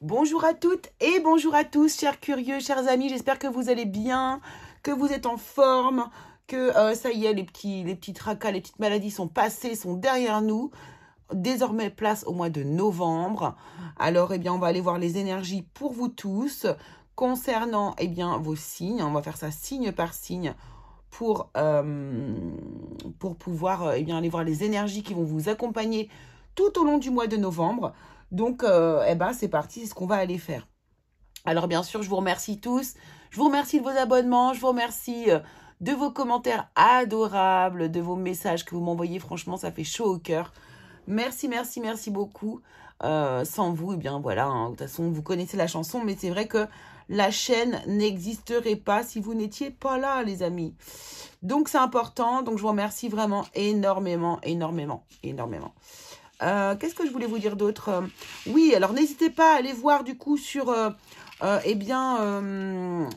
Bonjour à toutes et bonjour à tous, chers curieux, chers amis. J'espère que vous allez bien, que vous êtes en forme, que ça y est, les petits tracas, les petites maladies sont passées, sont derrière nous. Désormais, place au mois de novembre. Alors, eh bien, on va aller voir les énergies pour vous tous concernant, eh bien, vos signes. On va faire ça signe par signe pour pouvoir, eh bien, aller voir les énergies qui vont vous accompagner tout au long du mois de novembre. Donc, eh ben, c'est parti, c'est ce qu'on va aller faire. Alors, bien sûr, je vous remercie tous. Je vous remercie de vos abonnements. Je vous remercie de vos commentaires adorables, de vos messages que vous m'envoyez. Franchement, ça fait chaud au cœur. Merci, merci, merci beaucoup. Sans vous, eh bien, voilà. Hein, de toute façon, vous connaissez la chanson, mais c'est vrai que la chaîne n'existerait pas si vous n'étiez pas là, les amis. Donc, c'est important. Donc, je vous remercie vraiment énormément, énormément, énormément. Qu'est-ce que je voulais vous dire d'autre? Oui, alors n'hésitez pas à aller voir du coup sur eh bien,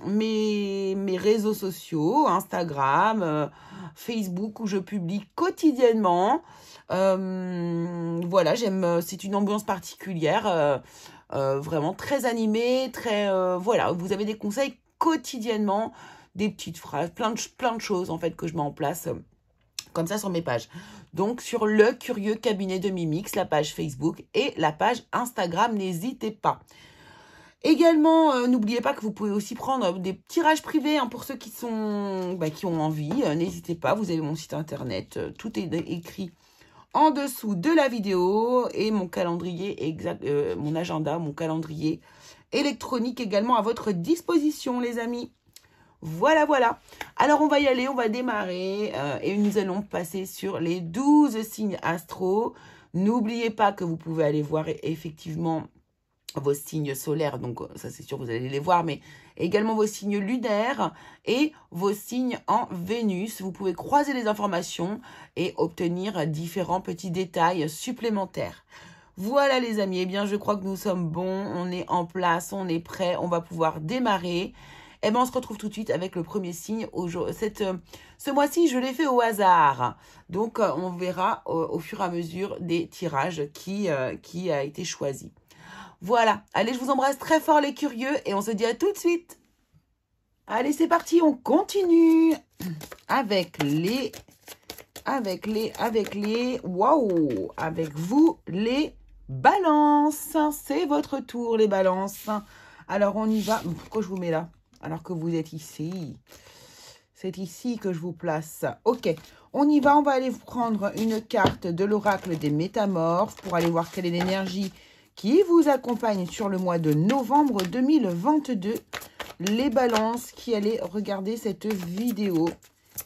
mes réseaux sociaux, Instagram, Facebook, où je publie quotidiennement. Voilà, j'aime, c'est une ambiance particulière, vraiment très animée, très, voilà, vous avez des conseils quotidiennement, des petites phrases, plein de choses en fait que je mets en place. Comme ça sur mes pages. Donc sur le Curieux Cabinet de Mimix, la page Facebook et la page Instagram, n'hésitez pas. Également, n'oubliez pas que vous pouvez aussi prendre des tirages privés hein, pour ceux qui sont qui ont envie. N'hésitez pas, vous avez mon site internet, tout est écrit en dessous de la vidéo et mon calendrier exact, mon agenda, mon calendrier électronique également à votre disposition, les amis. Voilà, voilà. Alors, on va y aller, on va démarrer et nous allons passer sur les 12 signes astro. N'oubliez pas que vous pouvez aller voir effectivement vos signes solaires. Donc, ça, c'est sûr, vous allez les voir, mais également vos signes lunaires et vos signes en Vénus. Vous pouvez croiser les informations et obtenir différents petits détails supplémentaires. Voilà, les amis. Eh bien, je crois que nous sommes bons. On est en place, on est prêt. On va pouvoir démarrer. Eh bien, on se retrouve tout de suite avec le premier signe. Ce mois-ci, je l'ai fait au hasard. Donc, on verra au fur et à mesure des tirages qui a été choisi. Voilà. Allez, je vous embrasse très fort, les curieux, et on se dit à tout de suite. Allez, c'est parti, on continue avec waouh, avec vous, les balances. C'est votre tour, les balances. Alors, on y va. Pourquoi je vous mets là? Alors que vous êtes ici. C'est ici que je vous place. Ok, on y va. On va aller prendre une carte de l'oracle des métamorphes pour aller voir quelle est l'énergie qui vous accompagne sur le mois de novembre 2022. Les balances qui allaient regarder cette vidéo.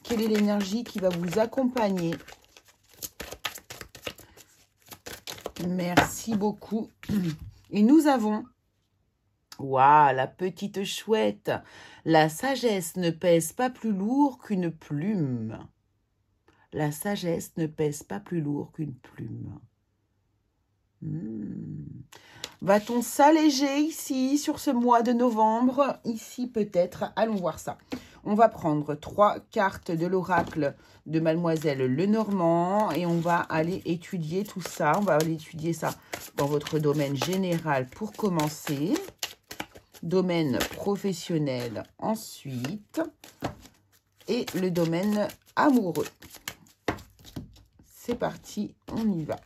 Quelle est l'énergie qui va vous accompagner? Merci beaucoup. Et nous avons... Waouh, la petite chouette. La sagesse ne pèse pas plus lourd qu'une plume. La sagesse ne pèse pas plus lourd qu'une plume. Va-t-on s'alléger ici, sur ce mois de novembre? Ici, peut-être. Allons voir ça. On va prendre 3 cartes de l'oracle de Mademoiselle Lenormand et on va aller étudier tout ça. On va aller étudier ça dans votre domaine général pour commencer. Domaine professionnel ensuite et le domaine amoureux. C'est parti, on y va.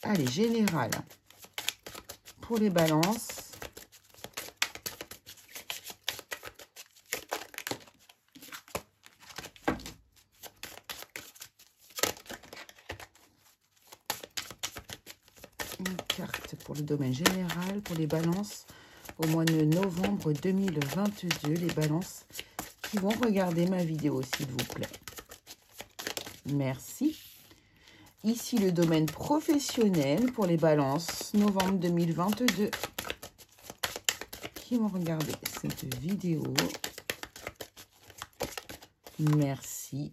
Allez, général pour les balances. Une carte pour le domaine général, pour les balances, au mois de novembre 2022. Les balances qui vont regarder ma vidéo, s'il vous plaît. Merci. Ici, le domaine professionnel pour les balances, novembre 2022. Qui vont regarder cette vidéo. Merci.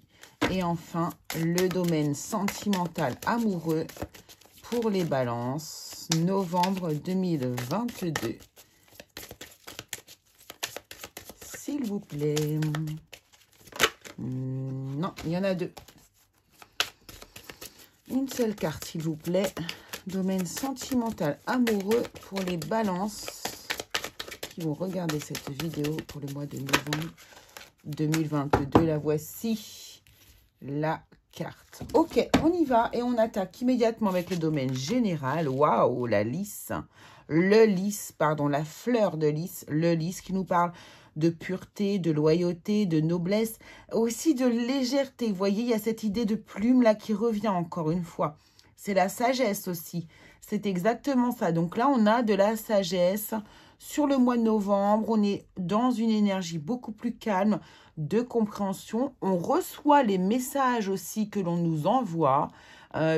Et enfin, le domaine sentimental amoureux pour les balances, novembre 2022. S'il vous plaît. Non, il y en a 2. Une seule carte, s'il vous plaît. Domaine sentimental, amoureux pour les balances qui vont regarder cette vidéo pour le mois de novembre 2022. La voici, la carte. Ok, on y va et on attaque immédiatement avec le domaine général. Waouh, la lys. Le lys, pardon, la fleur de lys. Le lys qui nous parle de pureté, de loyauté, de noblesse, aussi de légèreté. Vous voyez, il y a cette idée de plume là qui revient encore une fois. C'est la sagesse aussi. C'est exactement ça. Donc là, on a de la sagesse. Sur le mois de novembre, on est dans une énergie beaucoup plus calme, de compréhension. On reçoit les messages aussi que l'on nous envoie.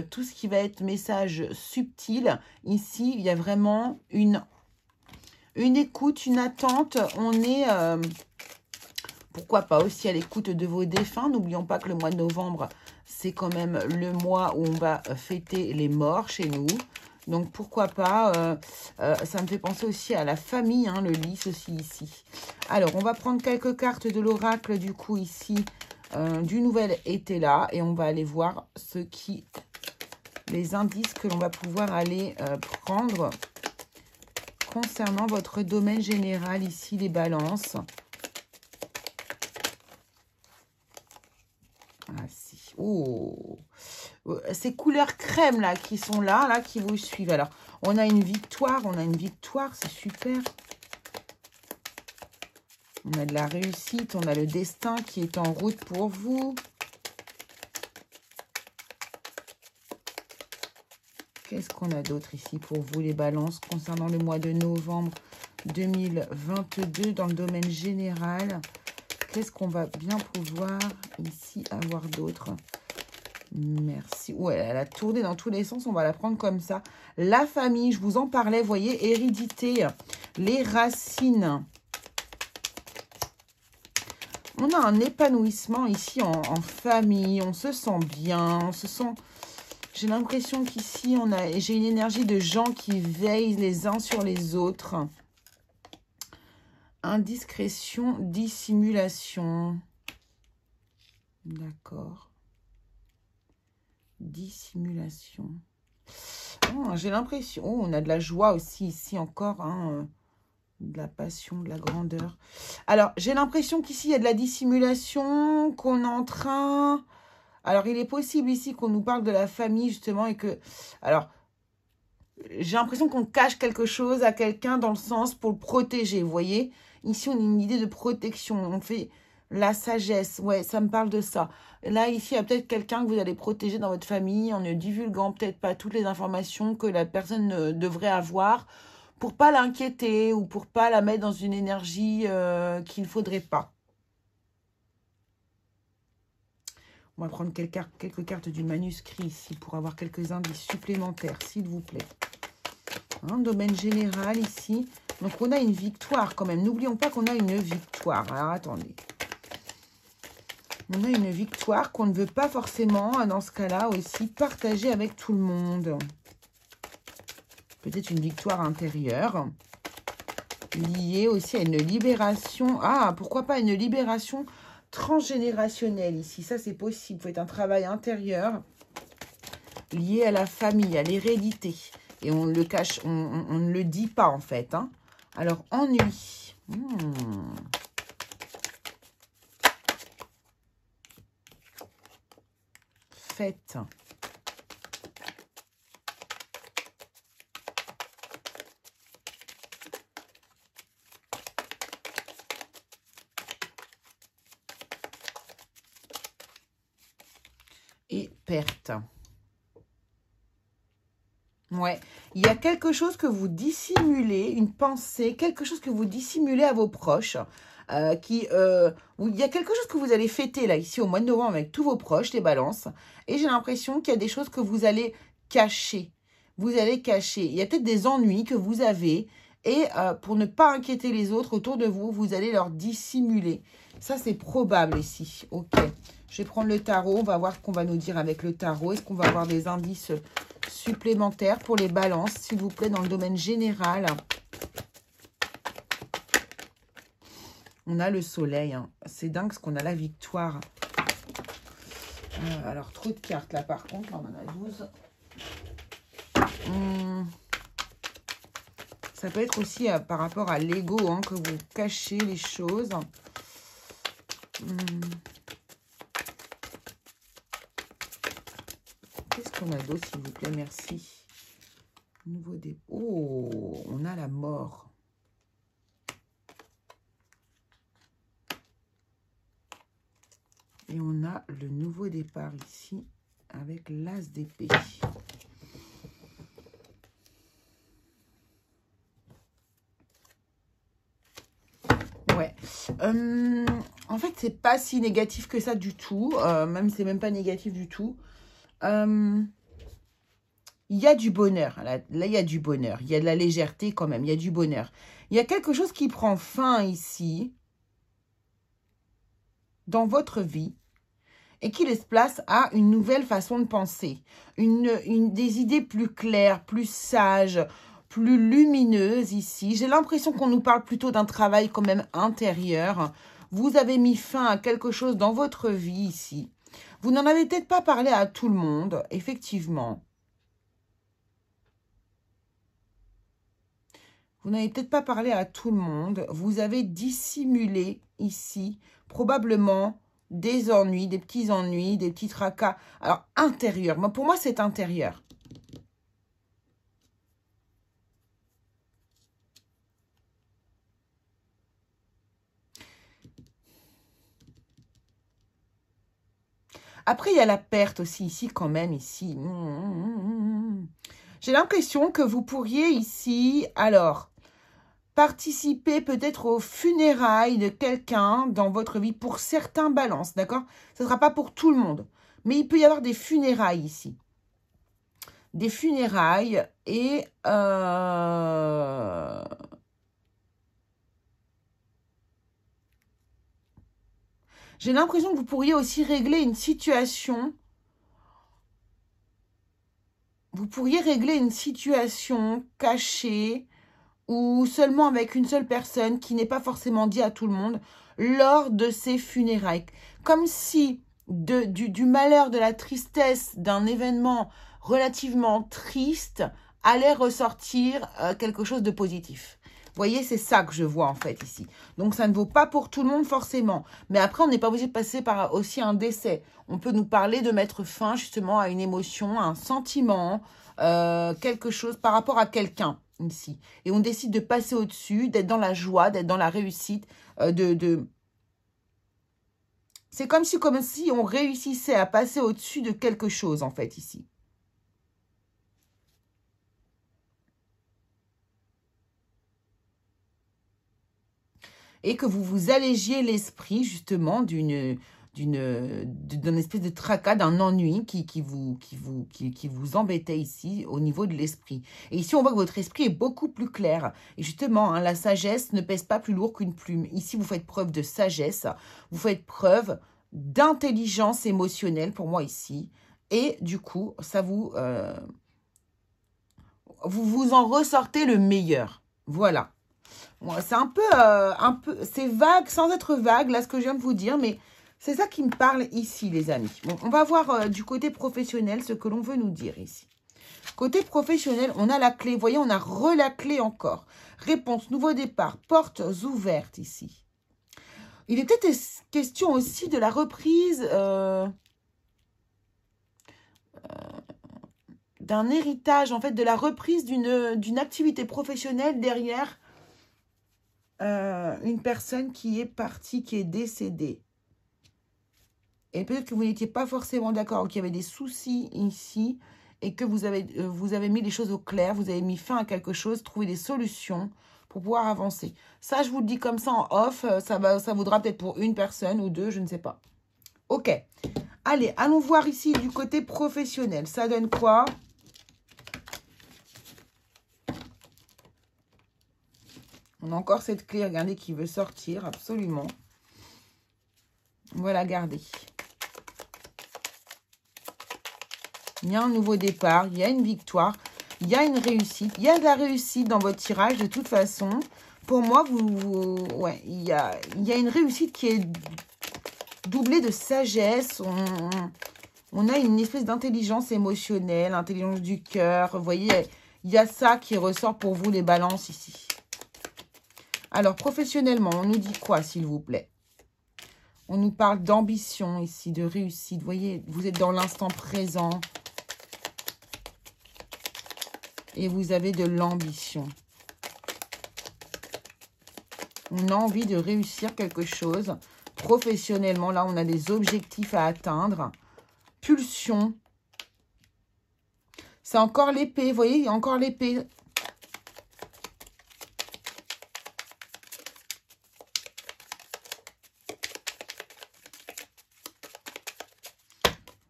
Tout ce qui va être message subtil. Ici, il y a vraiment une écoute, une attente. On est, pourquoi pas, aussi à l'écoute de vos défunts. N'oublions pas que le mois de novembre, c'est quand même le mois où on va fêter les morts chez nous. Donc, pourquoi pas, ça me fait penser aussi à la famille, hein, le lys aussi ici. Alors, on va prendre quelques cartes de l'oracle, du coup, ici, du nouvel été là. Et on va aller voir les indices que l'on va pouvoir aller prendre concernant votre domaine général, ici, les balances. Ah, si. Oh, ces couleurs crème là qui sont là qui vous suivent. Alors, on a une victoire, c'est super. On a de la réussite, on a le destin qui est en route pour vous. Qu'est-ce qu'on a d'autre ici pour vous, les balances, concernant le mois de novembre 2022 dans le domaine général? Qu'est-ce qu'on va bien pouvoir ici avoir d'autre? Merci. Ouais, elle a tourné dans tous les sens. On va la prendre comme ça. La famille, je vous en parlais, vous voyez, hérédité, les racines. On a un épanouissement ici en famille. On se sent bien. On se sent... J'ai l'impression qu'ici, j'ai une énergie de gens qui veillent les uns sur les autres. Indiscrétion, dissimulation. D'accord. Dissimulation. Oh, j'ai l'impression... Oh, on a de la joie aussi ici encore. Hein, de la passion, de la grandeur. Alors, j'ai l'impression qu'ici, il y a de la dissimulation, qu'on est en train... Alors, il est possible ici qu'on nous parle de la famille, justement, et que... Alors, j'ai l'impression qu'on cache quelque chose à quelqu'un dans le sens pour le protéger, vous voyez? Ici, on a une idée de protection. On fait la sagesse. Ouais, ça me parle de ça. Là, ici, il y a peut-être quelqu'un que vous allez protéger dans votre famille en ne divulguant peut-être pas toutes les informations que la personne devrait avoir pour pas l'inquiéter ou pour pas la mettre dans une énergie qu'il ne faudrait pas. On va prendre quelques cartes du manuscrit ici pour avoir quelques indices supplémentaires, s'il vous plaît. Hein, domaine général ici. Donc, on a une victoire quand même. N'oublions pas qu'on a une victoire. Alors, attendez. On a une victoire qu'on ne veut pas forcément, dans ce cas-là, aussi partager avec tout le monde. Peut-être une victoire intérieure. Liée aussi à une libération. Ah, pourquoi pas une libération transgénérationnelle ici. Ça, c'est possible. Il faut être un travail intérieur lié à la famille, à l'hérédité. Et on le cache, on ne le dit pas, en fait. Hein. Alors, ennui. Fête. Et perte. Ouais, il y a quelque chose que vous dissimulez, une pensée, quelque chose que vous dissimulez à vos proches. Il y a quelque chose que vous allez fêter là, ici, au mois de novembre, avec tous vos proches, les balances. Et j'ai l'impression qu'il y a des choses que vous allez cacher. Vous allez cacher. Il y a peut-être des ennuis que vous avez. Et pour ne pas inquiéter les autres autour de vous, vous allez leur dissimuler. Ça, c'est probable ici. Ok. Je vais prendre le tarot. On va voir ce qu'on va nous dire avec le tarot. Est-ce qu'on va avoir des indices supplémentaires pour les balances, s'il vous plaît, dans le domaine général? On a le soleil. Hein. C'est dingue parce qu'on a la victoire. Alors, trop de cartes là, par contre. Là, on en a 12. Ça peut être aussi par rapport à l'ego, hein, que vous cachez les choses. Qu'est-ce qu'on a d'autre, s'il vous plaît? Merci. Nouveau départ. Oh, on a la mort. Et on a le nouveau départ ici avec l'as d'épée. Ouais. En fait, c'est pas si négatif que ça du tout. Même, c'est même pas négatif du tout. Il y a du bonheur. Là, il y a du bonheur. Il y a de la légèreté quand même. Il y a du bonheur. Il y a quelque chose qui prend fin ici, dans votre vie, et qui laisse place à une nouvelle façon de penser. Des idées plus claires, plus sages, plus lumineuses ici. J'ai l'impression qu'on nous parle plutôt d'un travail quand même intérieur. Vous avez mis fin à quelque chose dans votre vie ici. Vous n'en avez peut-être pas parlé à tout le monde, effectivement. Vous n'avez peut-être pas parlé à tout le monde. Vous avez dissimulé ici, probablement, des ennuis, des petits tracas. Alors, intérieur. Pour moi, c'est intérieur. Après, il y a la perte aussi ici, quand même, ici. J'ai l'impression que vous pourriez ici, alors, participer peut-être aux funérailles de quelqu'un dans votre vie pour certains balances, d'accord? Ce ne sera pas pour tout le monde. Mais il peut y avoir des funérailles ici. Des funérailles et... j'ai l'impression que vous pourriez aussi régler une situation. Vous pourriez régler une situation cachée ou seulement avec une seule personne qui n'est pas forcément dit à tout le monde lors de ces funérailles. Comme si du malheur, de la tristesse d'un événement relativement triste allait ressortir quelque chose de positif. Vous voyez, c'est ça que je vois en fait ici. Donc, ça ne vaut pas pour tout le monde forcément. Mais après, on n'est pas obligé de passer par aussi un décès. On peut nous parler de mettre fin justement à une émotion, à un sentiment, quelque chose par rapport à quelqu'un ici. Et on décide de passer au-dessus, d'être dans la joie, d'être dans la réussite. C'est comme si on réussissait à passer au-dessus de quelque chose en fait ici. Et que vous vous allégiez l'esprit justement d'une espèce de tracas, d'un ennui qui vous embêtait ici au niveau de l'esprit. Et ici, on voit que votre esprit est beaucoup plus clair. Et justement, hein, la sagesse ne pèse pas plus lourd qu'une plume. Ici, vous faites preuve de sagesse, vous faites preuve d'intelligence émotionnelle pour moi ici. Et du coup, ça vous en ressortez le meilleur. Voilà. C'est un peu, c'est vague, sans être vague, là, ce que je viens de vous dire, mais c'est ça qui me parle ici, les amis. Bon, on va voir du côté professionnel ce que l'on veut nous dire ici. Côté professionnel, on a la clé. Vous voyez, on a la clé encore. Réponse, nouveau départ, portes ouvertes ici. Il était question aussi de la reprise d'un héritage, en fait, de la reprise d'une activité professionnelle derrière une personne qui est partie, qui est décédée. Et peut-être que vous n'étiez pas forcément d'accord, qu'il y avait des soucis ici et que vous avez mis les choses au clair, vous avez mis fin à quelque chose, trouvé des solutions pour pouvoir avancer. Ça, je vous le dis comme ça en off, ça vaudra peut-être pour une personne ou deux, je ne sais pas. Ok. Allez, allons voir ici du côté professionnel. Ça donne quoi ? On a encore cette clé, regardez, qui veut sortir, absolument. Voilà, gardez. Il y a un nouveau départ, il y a une victoire, il y a une réussite. Il y a de la réussite dans votre tirage, de toute façon. Pour moi, ouais, il y a une réussite qui est doublée de sagesse. On a une espèce d'intelligence émotionnelle, intelligence du cœur. Vous voyez, Il y a ça qui ressort pour vous, les balances, ici. Alors, professionnellement, on nous dit quoi, s'il vous plaît? On nous parle d'ambition ici, de réussite. Vous voyez, vous êtes dans l'instant présent. Et vous avez de l'ambition. On a envie de réussir quelque chose. Professionnellement, là, on a des objectifs à atteindre. Pulsion. C'est encore l'épée, vous voyez, il y a encore l'épée.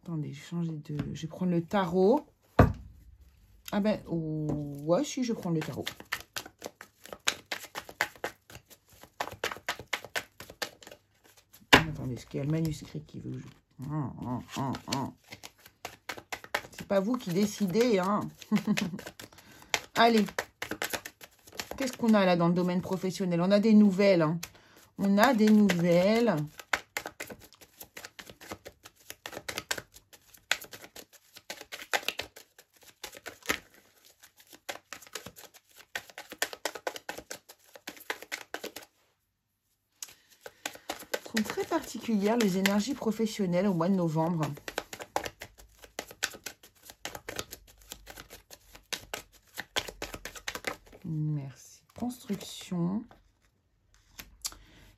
Attendez, je vais prendre le tarot. Ah ben, ouais, si, je prends le tarot. Attendez, est-ce qu'il y a le manuscrit qui veut jouer? C'est pas vous qui décidez, hein. Allez. Qu'est-ce qu'on a là dans le domaine professionnel? On a des nouvelles, hein. On a des nouvelles. Sont très particulières les énergies professionnelles au mois de novembre. Merci. Construction.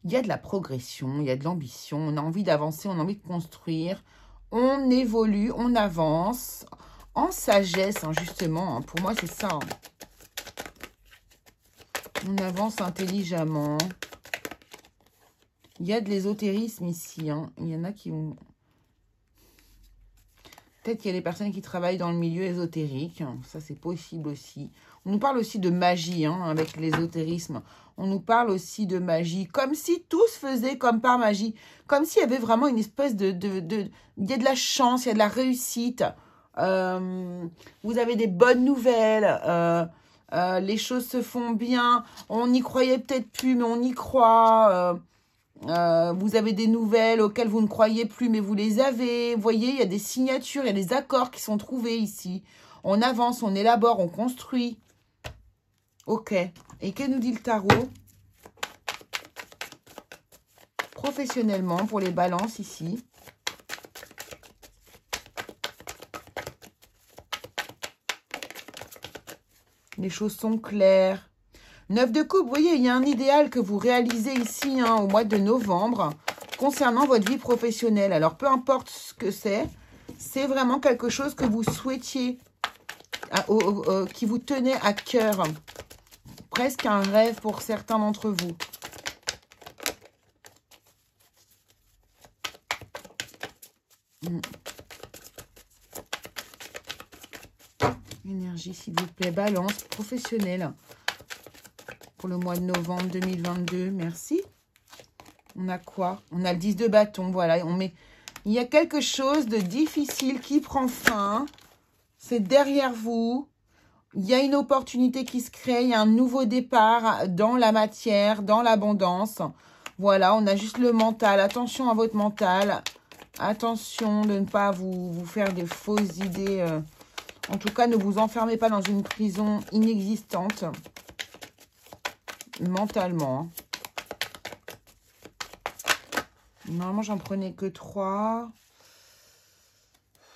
Il y a de la progression, il y a de l'ambition. On a envie d'avancer, on a envie de construire. On évolue, on avance en sagesse, hein, justement. Hein. Pour moi, c'est ça. Hein. On avance intelligemment. Il y a de l'ésotérisme ici. Hein. Il y en a qui ont... Peut-être qu'il y a des personnes qui travaillent dans le milieu ésotérique. Ça, c'est possible aussi. On nous parle aussi de magie, hein, avec l'ésotérisme. On nous parle aussi de magie. Comme si tout se faisait comme par magie. Comme s'il y avait vraiment une espèce de... Il y a de la chance, il y a de la réussite. Vous avez des bonnes nouvelles. Les choses se font bien. On n'y croyait peut-être plus, mais on y croit. Vous avez des nouvelles auxquelles vous ne croyez plus, mais vous les avez. Vous voyez, il y a des signatures, il y a des accords qui sont trouvés ici. On avance, on élabore, on construit. Ok. Et que nous dit le tarot? Professionnellement, pour les balances ici. Les choses sont claires. 9 de coupe, vous voyez, il y a un idéal que vous réalisez ici, hein, au mois de novembre, concernant votre vie professionnelle. Alors, peu importe ce que c'est vraiment quelque chose que vous souhaitiez, qui vous tenait à cœur. Presque un rêve pour certains d'entre vous. Énergie, s'il vous plaît, balance professionnelle. Pour le mois de novembre 2022, merci. On a quoi? On a le 10 de bâton, voilà. Il y a quelque chose de difficile qui prend fin. C'est derrière vous. Il y a une opportunité qui se crée. Il y a un nouveau départ dans la matière, dans l'abondance. Voilà, on a juste le mental. Attention à votre mental. Attention de ne pas vous faire des fausses idées. En tout cas, ne vous enfermez pas dans une prison inexistante. Mentalement. Normalement, j'en prenais que 3.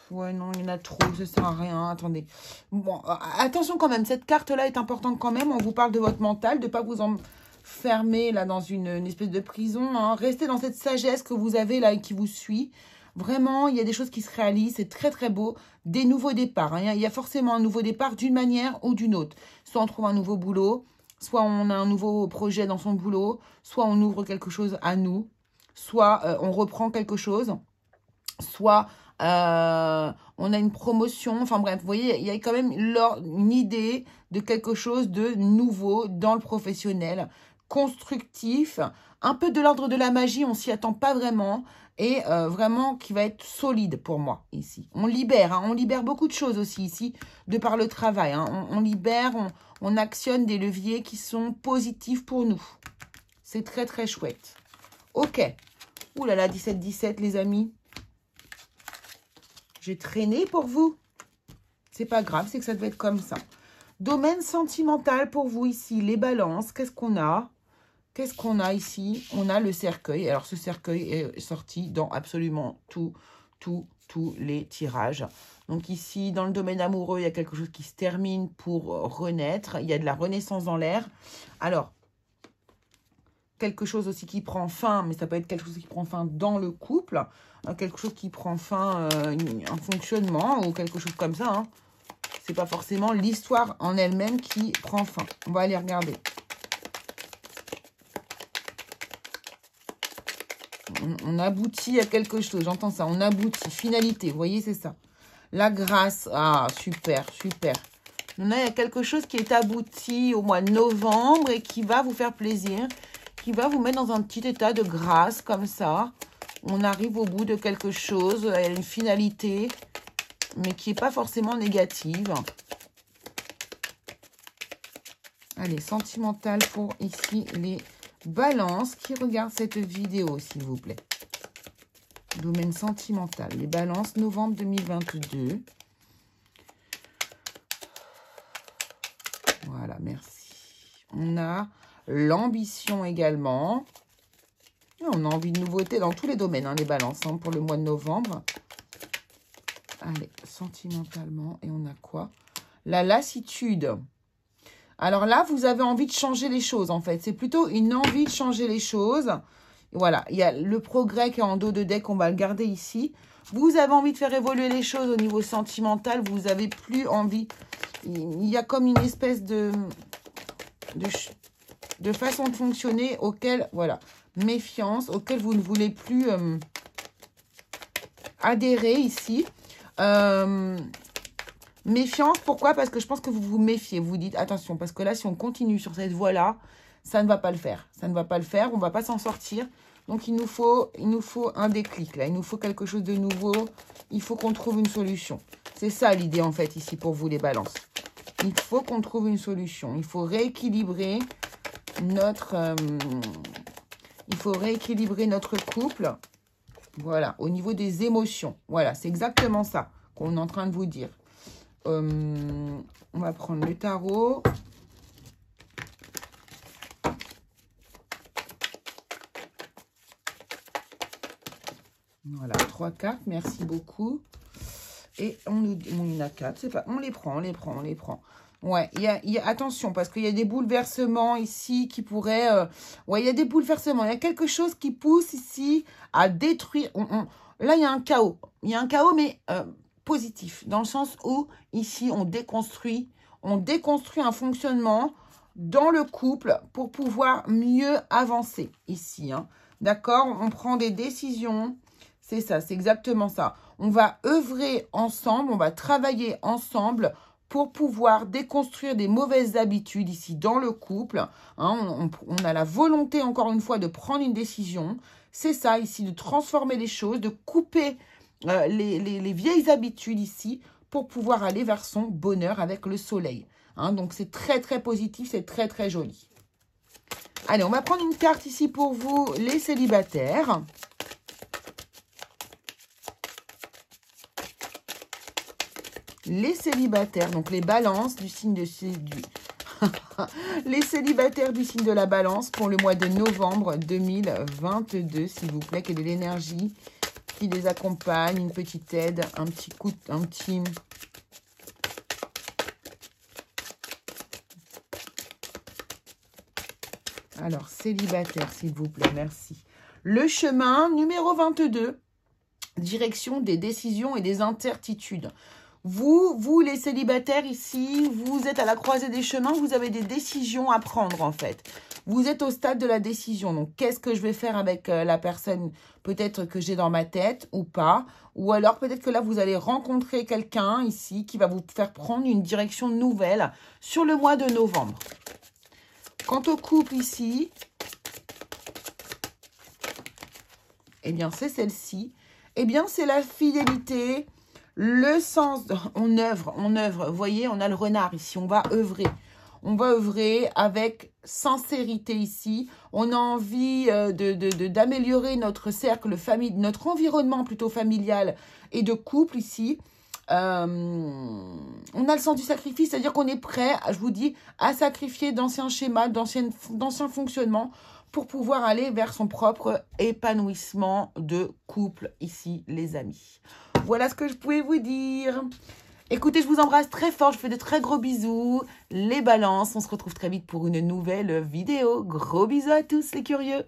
Ouais, non, il y en a trop, ça sert à rien. Attendez. Bon, attention quand même, cette carte-là est importante quand même. On vous parle de votre mental, de ne pas vous enfermer là dans une espèce de prison. Hein. Restez dans cette sagesse que vous avez là et qui vous suit. Vraiment, il y a des choses qui se réalisent, c'est très très beau. Des nouveaux départs. Hein. Il y a forcément un nouveau départ d'une manière ou d'une autre. Soit on trouve un nouveau boulot, soit on a un nouveau projet dans son boulot, soit on ouvre quelque chose à nous, soit on reprend quelque chose, soit on a une promotion. Enfin bref, vous voyez, il y a quand même une idée de quelque chose de nouveau dans le professionnel, constructif, un peu de l'ordre de la magie, on s'y attend pas vraiment, et vraiment qui va être solide pour moi ici. On libère, hein, on libère beaucoup de choses aussi ici, de par le travail. Hein, on libère, on actionne des leviers qui sont positifs pour nous. C'est très très chouette. Ok. Ouh là là, 17-17 les amis. J'ai traîné pour vous. C'est pas grave, c'est que ça devait être comme ça. Domaine sentimental pour vous ici, les balances. Qu'est-ce qu'on a? Qu'est-ce qu'on a ici? On a le cercueil. Alors, ce cercueil est sorti dans absolument tous les tirages. Donc ici, dans le domaine amoureux, il y a quelque chose qui se termine pour renaître. Il y a de la renaissance dans l'air. Alors, quelque chose aussi qui prend fin, mais ça peut être quelque chose qui prend fin dans le couple. Quelque chose qui prend fin, un fonctionnement ou quelque chose comme ça. Hein. C'est pas forcément l'histoire en elle-même qui prend fin. On va aller regarder. On aboutit à quelque chose. J'entends ça. On aboutit. Finalité. Vous voyez, c'est ça. La grâce. Ah, super, super. On a quelque chose qui est abouti au mois de novembre et qui va vous faire plaisir. Qui va vous mettre dans un petit état de grâce comme ça. On arrive au bout de quelque chose. Elle a une finalité, mais qui n'est pas forcément négative. Allez, sentimental pour ici les balances qui regardent cette vidéo, s'il vous plaît. Domaine sentimental, les balances, novembre 2022. Voilà, merci. On a l'ambition également. On a envie de nouveautés dans tous les domaines, hein, les balances, hein, pour le mois de novembre. Allez, sentimentalement. Et on a quoi? La lassitude. Alors là, vous avez envie de changer les choses, en fait. C'est plutôt une envie de changer les choses. Voilà, il y a le progrès qui est en dos de deck, on va le garder ici. Vous avez envie de faire évoluer les choses au niveau sentimental. Vous n'avez plus envie. Il y a comme une espèce de façon de fonctionner auquel, voilà, méfiance, auquel vous ne voulez plus adhérer ici. Méfiance, pourquoi? Parce que je pense que vous vous méfiez. Vous dites, attention, parce que là, si on continue sur cette voie-là, ça ne va pas le faire. Ça ne va pas le faire, on ne va pas s'en sortir. Donc, il nous faut un déclic, là. Il nous faut quelque chose de nouveau. Il faut qu'on trouve une solution. C'est ça l'idée, en fait, ici, pour vous, les balances. Il faut qu'on trouve une solution. Il faut rééquilibrer notre... il faut rééquilibrer notre couple. Voilà, au niveau des émotions. Voilà, c'est exactement ça qu'on est en train de vous dire. On va prendre le tarot. Voilà, 3 cartes, merci beaucoup. Et on nous dit, il y en a 4, c'est pas, on les prend. Ouais, il y a attention, parce qu'il y a des bouleversements ici qui pourraient... ouais, il y a des bouleversements. Il y a quelque chose qui pousse ici à détruire. Là, il y a un chaos. Il y a un chaos, mais positif. Dans le sens où, ici, on déconstruit un fonctionnement dans le couple pour pouvoir mieux avancer ici. Hein. D'accord? On prend des décisions. C'est ça, c'est exactement ça. On va œuvrer ensemble, on va travailler ensemble pour pouvoir déconstruire des mauvaises habitudes ici dans le couple. Hein, on a la volonté, encore une fois, de prendre une décision. C'est ça ici, de transformer les choses, de couper les vieilles habitudes ici pour pouvoir aller vers son bonheur avec le soleil. Hein, donc, c'est très, très positif, c'est très, très joli. Allez, on va prendre une carte ici pour vous, les célibataires. Les célibataires, donc les balances du signe de... les célibataires du signe de la balance pour le mois de novembre 2022, s'il vous plaît. Quelle est l'énergie qui les accompagne? Une petite aide, un petit coup, un petit... Alors, célibataire, s'il vous plaît, merci. Le chemin numéro 22, direction des décisions et des incertitudes. Vous, les célibataires ici, vous êtes à la croisée des chemins, vous avez des décisions à prendre en fait. Vous êtes au stade de la décision. Donc, qu'est-ce que je vais faire avec la personne peut-être que j'ai dans ma tête ou pas? Ou alors, peut-être que là, vous allez rencontrer quelqu'un ici qui va vous faire prendre une direction nouvelle sur le mois de novembre. Quant au couple ici, eh bien, c'est celle-ci. Eh bien, c'est la fidélité... Le sens, on œuvre, vous voyez, on a le renard ici, on va œuvrer. On va œuvrer avec sincérité ici. On a envie d'améliorer notre cercle, notre environnement plutôt familial et de couple ici. On a le sens du sacrifice, c'est-à-dire qu'on est prêt, je vous dis, à sacrifier d'anciens schémas, d'anciens fonctionnements pour pouvoir aller vers son propre épanouissement de couple ici, les amis. Voilà ce que je pouvais vous dire. Écoutez, je vous embrasse très fort, je fais de très gros bisous. Les balances, on se retrouve très vite pour une nouvelle vidéo. Gros bisous à tous les curieux.